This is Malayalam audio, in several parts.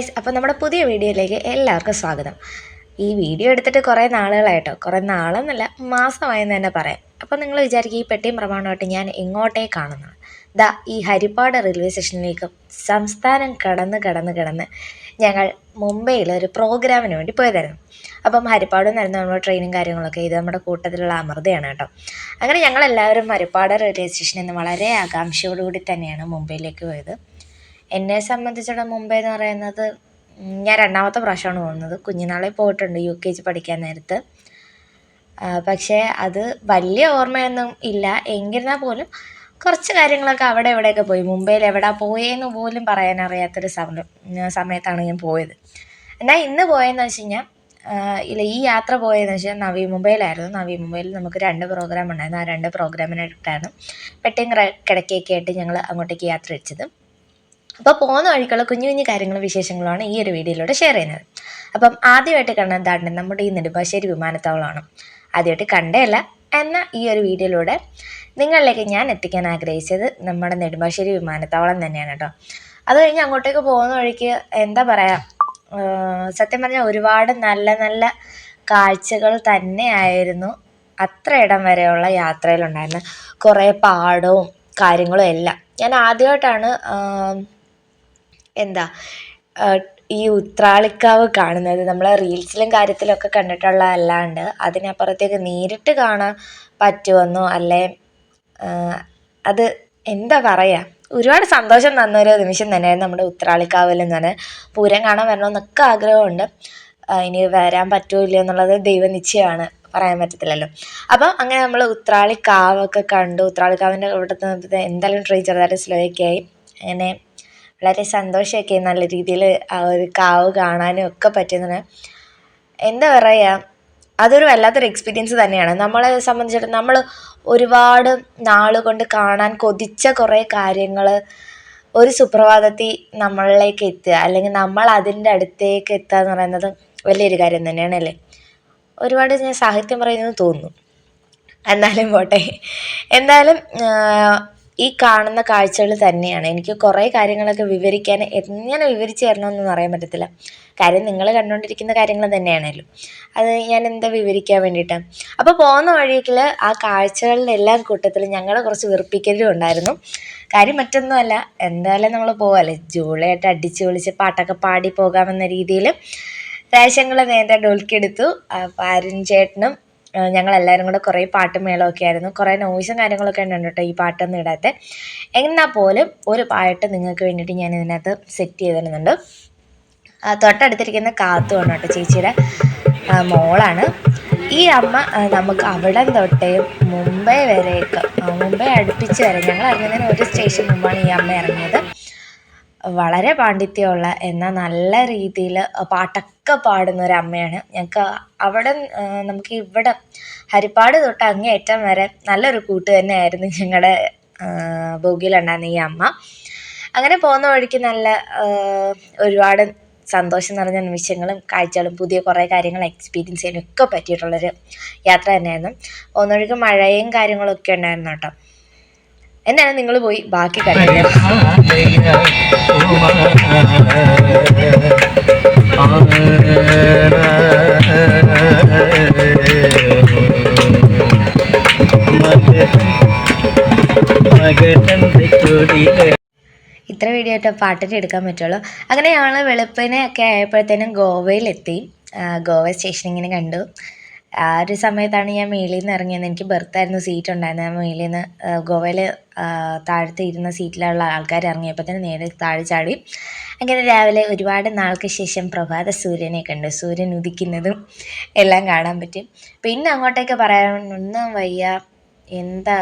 ഗൈസ്, അപ്പോൾ നമ്മുടെ പുതിയ വീഡിയോയിലേക്ക് എല്ലാവർക്കും സ്വാഗതം. ഈ വീഡിയോ എടുത്തിട്ട് കുറേ നാളുകളായിട്ടോ, കുറേ നാളെന്നല്ല മാസമായെന്ന് തന്നെ പറയാം. അപ്പോൾ നിങ്ങൾ വിചാരിക്കും ഈ പെട്ടിയും പ്രമാണമായിട്ട് ഞാൻ എങ്ങോട്ടേക്കാണെന്നാണ്. ഈ ഹരിപ്പാട് റെയിൽവേ സ്റ്റേഷനിലേക്ക് സംസ്ഥാനം കടന്ന് ഞങ്ങൾ മുംബൈയിൽ ഒരു പ്രോഗ്രാമിന് വേണ്ടി പോയതായിരുന്നു. അപ്പം ഹരിപ്പാട് നിന്നായിരുന്നു നമ്മുടെ ട്രെയിനും കാര്യങ്ങളൊക്കെ. ഇത് നമ്മുടെ കൂട്ടത്തിലുള്ള അമൃതയാണ് കേട്ടോ. അങ്ങനെ ഞങ്ങളെല്ലാവരും ഹരിപ്പാട് റെയിൽവേ സ്റ്റേഷനിൽ നിന്ന് വളരെ ആകാംക്ഷയോടുകൂടി തന്നെയാണ് മുംബൈയിലേക്ക് പോയത്. എന്നെ സംബന്ധിച്ചിടത്തോളം മുംബൈ എന്ന് പറയുന്നത് ഞാൻ രണ്ടാമത്തെ പ്രാവശ്യമാണ് പോകുന്നത്. കുഞ്ഞുനാളെ പോയിട്ടുണ്ട് UKG പഠിക്കാൻ നേരത്ത്. പക്ഷേ അത് വലിയ ഓർമ്മയൊന്നും ഇല്ല. എങ്കിരുന്നാൽ പോലും കുറച്ച് കാര്യങ്ങളൊക്കെ അവിടെ ഇവിടെയൊക്കെ പോയി. മുംബൈയിൽ എവിടെ പോയെന്ന് പോലും പറയാനറിയാത്തൊരു സമയത്താണ് ഞാൻ പോയത്. എന്നാൽ ഇന്ന് പോയതെന്ന് വെച്ച് കഴിഞ്ഞാൽ ഈ യാത്ര പോയതെന്ന് വെച്ചാൽ നവി മുംബൈയിലായിരുന്നു. നവി മുംബൈയിൽ നമുക്ക് 2 പ്രോഗ്രാം ഉണ്ടായിരുന്നു. ആ 2 പ്രോഗ്രാമിനായിട്ടാണ് പെട്ടിയും കിടക്കയൊക്കെ ആയിട്ട് ഞങ്ങൾ അങ്ങോട്ടേക്ക് യാത്ര വെച്ചത്. അപ്പോൾ പോകുന്ന വഴിക്കുള്ള കുഞ്ഞു കുഞ്ഞു കാര്യങ്ങളും വിശേഷങ്ങളുമാണ് ഈ ഒരു വീഡിയോയിലൂടെ ഷെയർ ചെയ്യുന്നത്. അപ്പം ആദ്യമായിട്ട് കാണാൻ എന്താണ് നമ്മുടെ ഈ നെടുമ്പാശ്ശേരി വിമാനത്താവളമാണ്. ആദ്യമായിട്ട് കണ്ടേയല്ല, എന്നാൽ ഈ ഒരു വീഡിയോയിലൂടെ നിങ്ങളിലേക്ക് ഞാൻ എത്തിക്കാൻ ആഗ്രഹിച്ചത് നമ്മുടെ നെടുമ്പാശ്ശേരി വിമാനത്താവളം തന്നെയാണ് കേട്ടോ. അത് കഴിഞ്ഞ് അങ്ങോട്ടേക്ക് പോകുന്ന വഴിക്ക് എന്താ പറയുക, സത്യം പറഞ്ഞാൽ ഒരുപാട് നല്ല നല്ല കാഴ്ചകൾ തന്നെയായിരുന്നു. അത്ര ഇടം വരെയുള്ള യാത്രയിലുണ്ടായിരുന്നു. കുറേ പാടവും കാര്യങ്ങളും എല്ലാം. ഞാൻ ആദ്യമായിട്ടാണ് ഈ ഉത്രാളിക്കാവ് കാണുന്നത്. നമ്മൾ റീൽസിലും കാര്യത്തിലൊക്കെ കണ്ടിട്ടുള്ള അല്ലാണ്ട് അതിനപ്പുറത്തേക്ക് നേരിട്ട് കാണാൻ പറ്റുമെന്നോ അല്ലേ, അത് എന്താ പറയുക, ഒരുപാട് സന്തോഷം തന്നൊരു നിമിഷം തന്നെയായിരുന്നു നമ്മുടെ ഉത്രാളിക്കാവിൽ എന്ന് പറഞ്ഞാൽ. പൂരം കാണാൻ വരണമെന്നൊക്കെ ആഗ്രഹമുണ്ട്. ഇനി വരാൻ പറ്റുമോ ഇല്ലയോ എന്നുള്ളത് ദൈവനിശ്ചയമാണ്, പറയാൻ പറ്റത്തില്ലല്ലോ. അപ്പം അങ്ങനെ നമ്മൾ ഉത്രാളിക്കാവൊക്കെ കണ്ടു. ഉത്രാളിക്കാവിൻ്റെ ഇവിടുത്തെ എന്തായാലും ട്രെയിൻ ചെറുതായിട്ട് സ്ലോ ഒക്കെ ആയി. അങ്ങനെ വളരെ സന്തോഷമൊക്കെ നല്ല രീതിയിൽ ആ ഒരു കാവ് കാണാനും ഒക്കെ പറ്റുന്നത്. എന്താ പറയുക, അതൊരു വല്ലാത്തൊരു എക്സ്പീരിയൻസ് തന്നെയാണ്. നമ്മളെ സംബന്ധിച്ചിടത്തോളം നമ്മൾ ഒരുപാട് നാളുകൊണ്ട് കാണാൻ കൊതിച്ച കുറേ കാര്യങ്ങൾ ഒരു സുപ്രഭാതത്തിൽ നമ്മളിലേക്ക് എത്തുക, അല്ലെങ്കിൽ നമ്മൾ അതിൻ്റെ അടുത്തേക്ക് എത്തുക എന്ന് പറയുന്നത് വലിയൊരു കാര്യം തന്നെയാണ് അല്ലേ. ഒരുപാട് ഞാൻ സാഹിത്യം പറയുന്നത് തോന്നുന്നു, എന്നാലും പോട്ടെ. എന്തായാലും ഈ കാണുന്ന കാഴ്ചകൾ തന്നെയാണ്. എനിക്ക് കുറേ കാര്യങ്ങളൊക്കെ വിവരിക്കാൻ എങ്ങനെ വിവരിച്ച് തരണമെന്നൊന്നും അറിയാൻ പറ്റത്തില്ല. കാര്യം നിങ്ങൾ കണ്ടുകൊണ്ടിരിക്കുന്ന കാര്യങ്ങൾ തന്നെയാണല്ലോ. അത് ഞാൻ എന്താ വിവരിക്കാൻ വേണ്ടിയിട്ടാണ്. അപ്പോൾ പോകുന്ന വഴിയിൽ ആ കാഴ്ചകളുടെ എല്ലാം കൂട്ടത്തിൽ ഞങ്ങൾ കുറച്ച് വെറുപ്പിക്കലും ഉണ്ടായിരുന്നു. കാര്യം മറ്റൊന്നുമല്ല, എന്തായാലും നമ്മൾ പോകാമല്ലേ, ജോളിയായിട്ട് അടിച്ച് പൊളിച്ച് പാട്ടൊക്കെ പാടി പോകാമെന്ന രീതിയിൽ രാശങ്ങൾ നേരെ ഡോൽക്കിയെടുത്തു. അരുൺ ചേട്ടനും ഞങ്ങളെല്ലാവരും കൂടെ കുറേ പാട്ടും മേളമൊക്കെ ആയിരുന്നു. കുറേ നോയ്സും കാര്യങ്ങളൊക്കെ ഉണ്ട് കേട്ടോ ഈ പാട്ടൊന്നും ഇടാത്ത. എന്നാൽ പോലും ഒരു പാട്ട് നിങ്ങൾക്ക് വേണ്ടിയിട്ട് ഞാൻ ഇതിനകത്ത് സെറ്റ് ചെയ്ത് തരുന്നുണ്ട്. തൊട്ടടുത്തിരിക്കുന്ന കാത്തുമാണ് കേട്ടോ, ചേച്ചിയുടെ മോളാണ്. ഈ അമ്മ നമുക്ക് അവിടെ തൊട്ടേ മുംബൈ വരെയൊക്കെ, മുംബൈ അടുപ്പിച്ച് വരെ, ഞങ്ങൾ ഇറങ്ങുന്നതിന് ഒരു സ്റ്റേഷൻ മുമ്പാണ് ഈ അമ്മ ഇറങ്ങിയത്. വളരെ പാണ്ഡിത്യമുള്ള എന്നാൽ നല്ല രീതിയിൽ പാട്ടൊക്കെ പാടുന്ന ഒരു അമ്മയാണ്. ഞങ്ങൾക്ക് അവിടെ നമുക്ക് ഇവിടെ ഹരിപ്പാട് തൊട്ട് അങ്ങേയറ്റം വരെ നല്ലൊരു കൂട്ട് തന്നെയായിരുന്നു ഞങ്ങളുടെ ബോഗിയിലുണ്ടായിരുന്ന ഈ അമ്മ. അങ്ങനെ പോകുന്ന വഴിക്ക് നല്ല ഒരുപാട് സന്തോഷം നിറഞ്ഞ നിമിഷങ്ങളും കാഴ്ചകളും പുതിയ കുറേ കാര്യങ്ങൾ എക്സ്പീരിയൻസ് ചെയ്യാനൊക്കെ പറ്റിയിട്ടുള്ളൊരു യാത്ര തന്നെയായിരുന്നു. പോകുന്ന വഴിക്ക് മഴയും കാര്യങ്ങളൊക്കെ ഉണ്ടായിരുന്നു കേട്ടോ. എന്നാലും നിങ്ങൾ പോയി ബാക്കി കണ്ടില്ല. ഇത്ര വീഡിയോ ആയിട്ട് പാട്ടിട്ട് എടുക്കാൻ പറ്റുള്ളൂ. അങ്ങനെ ഞങ്ങൾ വെളുപ്പിനൊക്കെ ആയപ്പോഴത്തേനും ഗോവയിലെത്തി. ഗോവ സ്റ്റേഷനിങ്ങനെ കണ്ടു. ആ ഒരു സമയത്താണ് ഞാൻ മേളിൽ നിന്ന് ഇറങ്ങിയത്. എനിക്ക് ബെർത്തായിരുന്നു, സീറ്റ് ഉണ്ടായിരുന്നത്. ഞാൻ മേളിൽ നിന്ന് ഗോവയിൽ താഴത്ത് ഇരുന്ന സീറ്റിലുള്ള ആൾക്കാർ ഇറങ്ങിയപ്പോൾ തന്നെ നേരെ താഴെ ചാടി. അങ്ങനെ രാവിലെ ഒരുപാട് നാൾക്ക് ശേഷം പ്രഭാത സൂര്യനെ കണ്ടു. സൂര്യൻ ഉദിക്കുന്നതും എല്ലാം കാണാൻ പറ്റും. പിന്നെ അങ്ങോട്ടേക്ക് പറയാനൊന്നും വയ്യ. എന്താ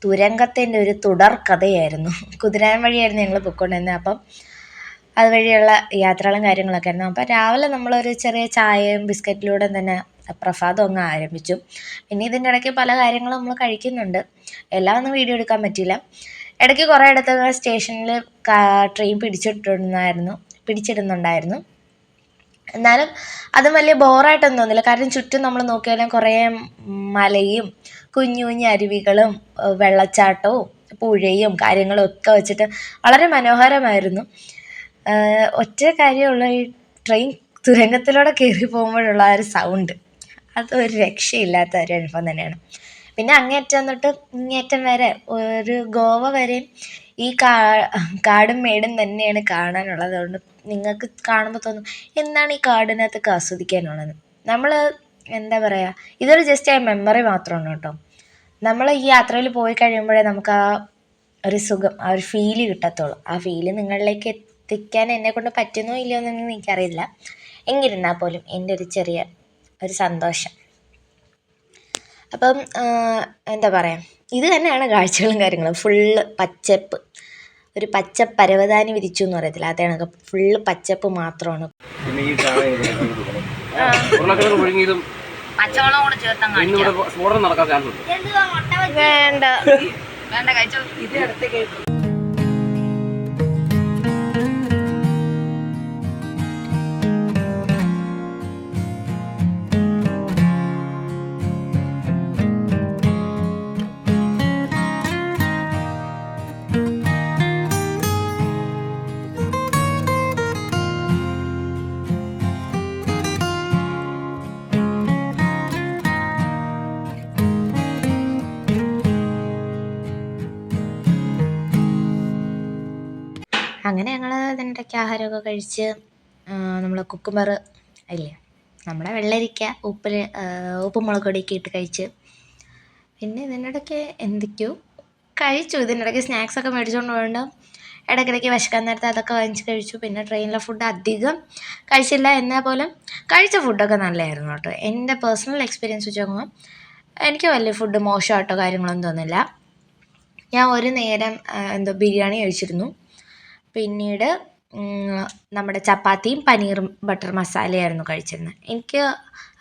തുരങ്കത്തിൻ്റെ ഒരു തുടർ കഥയായിരുന്നു. കുതിരാൻ വഴിയായിരുന്നു ഞങ്ങൾ പൊയ്ക്കൊണ്ടിരുന്നത്. അപ്പം അതുവഴിയുള്ള യാത്രകളും കാര്യങ്ങളൊക്കെ ആയിരുന്നു. അപ്പം രാവിലെ നമ്മളൊരു ചെറിയ ചായയും ബിസ്ക്കറ്റിലൂടെ തന്നെ പ്രഭാതം അങ്ങ് ആരംഭിച്ചു. പിന്നെ ഇതിൻ്റെ ഇടയ്ക്ക് പല കാര്യങ്ങളും നമ്മൾ കഴിക്കുന്നുണ്ട്. എല്ലാം ഒന്നും വീഡിയോ എടുക്കാൻ പറ്റില്ല. ഇടയ്ക്ക് കുറേ ഇടത്തൊക്കെ സ്റ്റേഷനിൽ ട്രെയിൻ പിടിച്ചിടുന്നുണ്ടായിരുന്നു. എന്നാലും അതും വലിയ ബോറായിട്ടൊന്നും തോന്നില്ല. കാരണം ചുറ്റും നമ്മൾ നോക്കിയാലും കുറേ മലയും കുഞ്ഞു കുഞ്ഞു അരുവികളും വെള്ളച്ചാട്ടവും പുഴയും കാര്യങ്ങളും ഒക്കെ വെച്ചിട്ട് വളരെ മനോഹരമായിരുന്നു. ഒറ്റ കാര്യമുള്ള ഈ ട്രെയിൻ തുരങ്കത്തിലൂടെ കയറി പോകുമ്പോഴുള്ള ആ ഒരു സൗണ്ട്, അതൊരു രക്ഷയില്ലാത്ത ഒരു അനുഭവം തന്നെയാണ്. പിന്നെ അങ്ങേയറ്റം തൊട്ട് ഇങ്ങേയറ്റം വരെ ഒരു ഗോവ വരെയും ഈ കാടും മേടും തന്നെയാണ് കാണാനുള്ളത്. അതുകൊണ്ട് നിങ്ങൾക്ക് കാണുമ്പോൾ തോന്നും എന്താണ് ഈ കാടിനകത്തൊക്കെ ആസ്വദിക്കാനുള്ളത്. നമ്മൾ എന്താ പറയുക, ഇതൊരു ജസ്റ്റ് ആ മെമ്മറി മാത്രമാണ് കേട്ടോ. നമ്മൾ ഈ യാത്രയിൽ പോയി കഴിയുമ്പോഴേ നമുക്ക് ആ ഒരു സുഖം, ആ ഒരു ഫീല് കിട്ടത്തുള്ളൂ. ആ ഫീല് നിങ്ങളിലേക്ക് എത്തിക്കാൻ എന്നെക്കൊണ്ട് പറ്റുന്നോ ഇല്ലയോ എന്നൊന്നും എനിക്കറിയില്ല. എങ്കിലിരുന്നാൽ പോലും എൻ്റെ ഒരു ചെറിയ ഒരു സന്തോഷം. അപ്പം എന്താ പറയുക, ഇത് തന്നെയാണ് കാഴ്ചകളും കാര്യങ്ങളും. ഫുള്ള് പച്ചപ്പ്, ഒരു പച്ച പരവതാനി വിരിച്ചു എന്ന് പറയത്തില്ല, അതാണ് ഫുള്ള് പച്ചപ്പ് മാത്രമാണ്. പച്ചവെള്ളം കൂടെ ചേർത്താൽ വേണ്ട വേണ്ട കഴിച്ചോ. ഇത് അടുത്തേക്ക് അങ്ങനെ ഞങ്ങൾ ഇതിനിടയ്ക്ക് ആഹാരമൊക്കെ കഴിച്ച് നമ്മൾ കുക്കുംബർ ഇല്ലേ, നമ്മുടെ വെള്ളരിക്ക ഉപ്പും മുളക് പൊടിയൊക്കെ ഇട്ട് കഴിച്ച്. പിന്നെ ഇതിനിടയ്ക്ക് എന്തൊക്കെയോ കഴിച്ചു. ഇതിനിടയ്ക്ക് സ്നാക്സൊക്കെ മേടിച്ചുകൊണ്ട് പോകേണ്ട, ഇടയ്ക്കിടയ്ക്ക് വിശക്കാൻ നേരത്തെ അതൊക്കെ വാങ്ങിച്ച് കഴിച്ചു. പിന്നെ ട്രെയിനിലെ ഫുഡ് അധികം കഴിച്ചില്ല, എന്നാൽ പോലും കഴിച്ച ഫുഡൊക്കെ നല്ലതായിരുന്നു കേട്ടോ. എൻ്റെ പേഴ്സണൽ എക്സ്പീരിയൻസ് വെച്ച് നോക്കുമ്പോൾ എനിക്ക് വലിയ ഫുഡ് മോശമായിട്ടോ കാര്യങ്ങളൊന്നും തോന്നില്ല. ഞാൻ ഒരു നേരം ബിരിയാണി കഴിച്ചിരുന്നു. പിന്നീട് നമ്മുടെ ചപ്പാത്തിയും പനീർ ബട്ടർ മസാലയായിരുന്നു കഴിച്ചിരുന്നത്. എനിക്ക്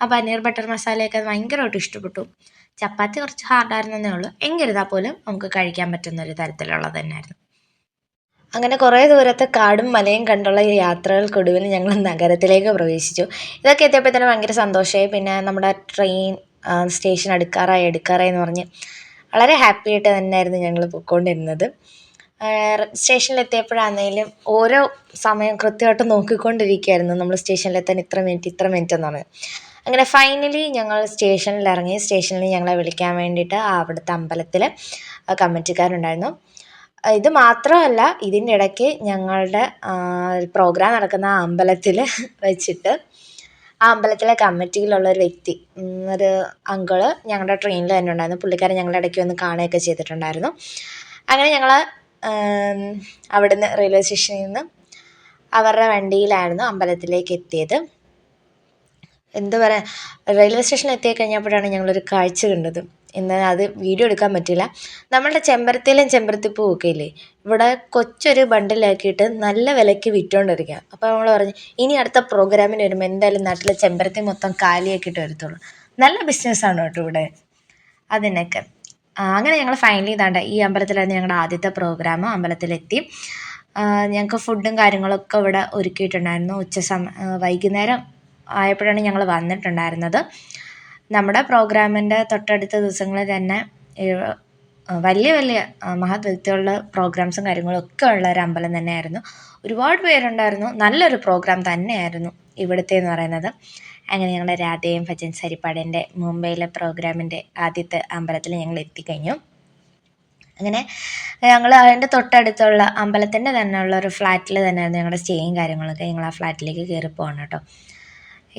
ആ പനീർ ബട്ടർ മസാലയൊക്കെ ഭയങ്കരമായിട്ട് ഇഷ്ടപ്പെട്ടു. ചപ്പാത്തി കുറച്ച് ഹാർഡായിരുന്നേ ഉള്ളൂ, എങ്കിരുന്നാൽ പോലും നമുക്ക് കഴിക്കാൻ പറ്റുന്നൊരു തരത്തിലുള്ളത് തന്നെയായിരുന്നു. അങ്ങനെ കുറേ ദൂരത്തെ കാടും മലയും കണ്ടുള്ള ഈ യാത്രകൾക്കൊടുവിൽ ഞങ്ങൾ നഗരത്തിലേക്ക് പ്രവേശിച്ചു. ഇതൊക്കെ എത്തിയപ്പോൾ തന്നെ ഭയങ്കര സന്തോഷമായി. പിന്നെ നമ്മുടെ ട്രെയിൻ സ്റ്റേഷൻ അടുക്കാറായി എന്ന് പറഞ്ഞ് വളരെ ഹാപ്പി ആയിട്ട് തന്നെയായിരുന്നു ഞങ്ങൾ പോയിക്കൊണ്ടിരുന്നത്. സ്റ്റേഷനിലെത്തിയപ്പോഴാണെങ്കിലും ഓരോ സമയം കൃത്യമായിട്ട് നോക്കിക്കൊണ്ടിരിക്കുകയായിരുന്നു. നമ്മൾ സ്റ്റേഷനിലെത്താൻ ഇത്ര മിനിറ്റ് എന്ന് പറഞ്ഞു. അങ്ങനെ ഫൈനലി ഞങ്ങൾ സ്റ്റേഷനിൽ ഇറങ്ങി. സ്റ്റേഷനിൽ ഞങ്ങളെ വിളിക്കാൻ വേണ്ടിയിട്ട് അവിടുത്തെ അമ്പലത്തിൽ കമ്മിറ്റിക്കാരുണ്ടായിരുന്നു. ഇത് മാത്രമല്ല, ഇതിൻ്റെ ഇടയ്ക്ക് ഞങ്ങളുടെ പ്രോഗ്രാം നടക്കുന്ന ആ അമ്പലത്തിൽ വെച്ചിട്ട് ആ അമ്പലത്തിലെ കമ്മിറ്റിയിലുള്ളൊരു വ്യക്തി, ഒരു അങ്കിള് ഞങ്ങളുടെ ട്രെയിനിൽ തന്നെ ഉണ്ടായിരുന്നു. പുള്ളിക്കാരൻ ഞങ്ങളുടെ ഇടയ്ക്ക് വന്ന് കാണുകയൊക്കെ ചെയ്തിട്ടുണ്ടായിരുന്നു. അങ്ങനെ ഞങ്ങൾ അവിടുന്ന് റെയിൽവേ സ്റ്റേഷനിൽ നിന്ന് അവരുടെ വണ്ടിയിലായിരുന്നു അമ്പലത്തിലേക്ക് എത്തിയത്. എന്താ പറയുക, റെയിൽവേ സ്റ്റേഷനിൽ എത്തിക്കഴിഞ്ഞപ്പോഴാണ് ഞങ്ങളൊരു കാഴ്ച കണ്ടത്. എന്നാൽ അത് വീഡിയോ എടുക്കാൻ പറ്റില്ല. നമ്മളുടെ ചെമ്പരത്തിയിലും ചെമ്പരത്തിപ്പൂ ഒക്കെ ഇല്ലേ, ഇവിടെ കൊച്ചൊരു ബണ്ടിലാക്കിയിട്ട് നല്ല വിലയ്ക്ക് വിറ്റുകൊണ്ടിരിക്കുക. അപ്പോൾ നമ്മൾ പറഞ്ഞു ഇനി അടുത്ത പ്രോഗ്രാമിന് വരുമ്പോൾ എന്തായാലും നാട്ടിലെ ചെമ്പരത്തി മൊത്തം കാലിയാക്കിയിട്ട് വരത്തുള്ളൂ. നല്ല ബിസിനസ്സാണ് കേട്ടോ ഇവിടെ അതിനൊക്കെ. അങ്ങനെ ഞങ്ങൾ ഫൈനലി ഇതാണ്ട് ഈ അമ്പലത്തിലായിരുന്നു ഞങ്ങളുടെ ആദ്യത്തെ പ്രോഗ്രാം. അമ്പലത്തിലെത്തി. ഞങ്ങൾക്ക് ഫുഡും കാര്യങ്ങളൊക്കെ ഇവിടെ ഒരുക്കിയിട്ടുണ്ടായിരുന്നു. വൈകുന്നേരം ആയപ്പോഴാണ് ഞങ്ങൾ വന്നിട്ടുണ്ടായിരുന്നത്. നമ്മുടെ പ്രോഗ്രാമിൻ്റെ തൊട്ടടുത്ത ദിവസങ്ങളിൽ തന്നെ വലിയ വലിയ മഹത് വ്യക്തികളുടെ പ്രോഗ്രാംസും കാര്യങ്ങളൊക്കെ ഉള്ള ഒരു അമ്പലം തന്നെയായിരുന്നു. ഒരുപാട് പേരുണ്ടായിരുന്നു. നല്ലൊരു പ്രോഗ്രാം തന്നെയായിരുന്നു ഇവിടുത്തെ എന്ന് പറയുന്നത്. അങ്ങനെ ഞങ്ങളുടെ രാധയും ഭജൻ ഹരിപ്പാടിൻ്റെ മുംബൈയിലെ പ്രോഗ്രാമിൻ്റെ ആദ്യത്തെ അമ്പലത്തിൽ ഞങ്ങൾ എത്തിക്കഴിഞ്ഞു. അങ്ങനെ ഞങ്ങൾ അതിൻ്റെ തൊട്ടടുത്തുള്ള അമ്പലത്തിൻ്റെ തന്നെ ഉള്ള ഒരു ഫ്ലാറ്റിൽ തന്നെയായിരുന്നു ഞങ്ങളുടെ സ്റ്റേയും കാര്യങ്ങളൊക്കെ. ഞങ്ങൾ ആ ഫ്ലാറ്റിലേക്ക് കയറി പോകണം കേട്ടോ.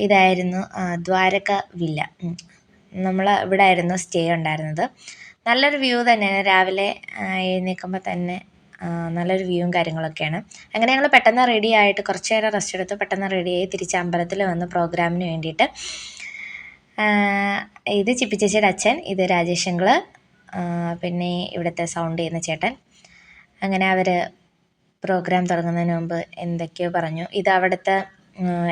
ഇതായിരുന്നു ദ്വാരക വില്ല. നമ്മൾ ഇവിടെ ആയിരുന്നു സ്റ്റേ ഉണ്ടായിരുന്നത്. നല്ലൊരു വ്യൂ തന്നെയാണ്. രാവിലെ എഴുന്നേൽക്കുമ്പോൾ തന്നെ നല്ലൊരു വ്യൂവും കാര്യങ്ങളൊക്കെയാണ്. അങ്ങനെ ഞങ്ങൾ പെട്ടെന്ന് റെഡി ആയിട്ട് കുറച്ച് നേരം റെസ്റ്റ് എടുത്ത് പെട്ടെന്ന് റെഡിയായി തിരിച്ച് അമ്പലത്തിൽ വന്ന് പ്രോഗ്രാമിന് വേണ്ടിയിട്ട്. ഇത് ചിപ്പി ചേച്ചിയുടെ അച്ഛൻ, ഇത് രാജേഷ് അങ്കിൾ, പിന്നെ ഇവിടുത്തെ സൗണ്ട് ചെയ്യുന്ന ചേട്ടൻ. അങ്ങനെ അവർ പ്രോഗ്രാം തുടങ്ങുന്നതിന് മുമ്പ് എന്തൊക്കെയോ പറഞ്ഞു. ഇത് അവിടുത്തെ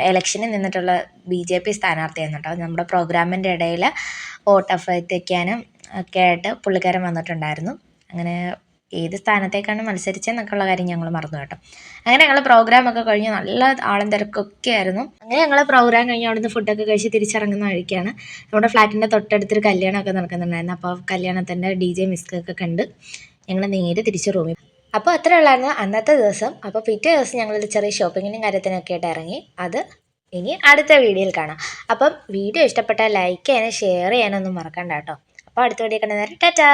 എലക്ഷനിൽ നിന്നിട്ടുള്ള BJP സ്ഥാനാർത്ഥിയായിരുന്നു കേട്ടോ. നമ്മുടെ പ്രോഗ്രാമിൻ്റെ ഇടയിൽ വോട്ട് അഭ്യർത്ഥിക്കാനും ഒക്കെ ആയിട്ട് പുള്ളിക്കാരൻ വന്നിട്ടുണ്ടായിരുന്നു. അങ്ങനെ ഏത് സ്ഥാനത്തേക്കാണ് മത്സരിച്ചതെന്നൊക്കെ ഉള്ള കാര്യം ഞങ്ങൾ മറന്നു കേട്ടോ. അങ്ങനെ ഞങ്ങൾ പ്രോഗ്രാമൊക്കെ കഴിഞ്ഞ് നല്ല ആളും തിരക്കൊക്കെ ആയിരുന്നു. അങ്ങനെ ഞങ്ങൾ പ്രോഗ്രാം കഴിഞ്ഞ് അവിടുന്ന് ഫുഡൊക്കെ കഴിച്ച് തിരിച്ചിറങ്ങുന്ന വഴിക്കാണ് നമ്മുടെ ഫ്ലാറ്റിൻ്റെ തൊട്ടടുത്തൊരു കല്യാണമൊക്കെ നടക്കുന്നുണ്ടായിരുന്നു. അപ്പോൾ കല്യാണത്തിൻ്റെ DJ മിസ്കൊക്കെ കണ്ട് ഞങ്ങൾ നേരെ തിരിച്ച് റൂമിൽ. അപ്പോൾ അത്രേ ഉള്ളായിരുന്നു അന്നത്തെ ദിവസം. അപ്പോൾ പിറ്റേ ദിവസം ഞങ്ങളൊരു ചെറിയ ഷോപ്പിങ്ങിനും കാര്യത്തിനൊക്കെ ആയിട്ട് ഇറങ്ങി. അത് ഇനി അടുത്ത വീഡിയോയിൽ കാണാം. അപ്പം വീഡിയോ ഇഷ്ടപ്പെട്ടാൽ ലൈക്ക് ചെയ്യാനും ഷെയർ ചെയ്യാനൊന്നും മറക്കണ്ട കേട്ടോ. അപ്പോൾ അടുത്ത വീഡിയോ കാണുന്നവരെ ടാറ്റാ.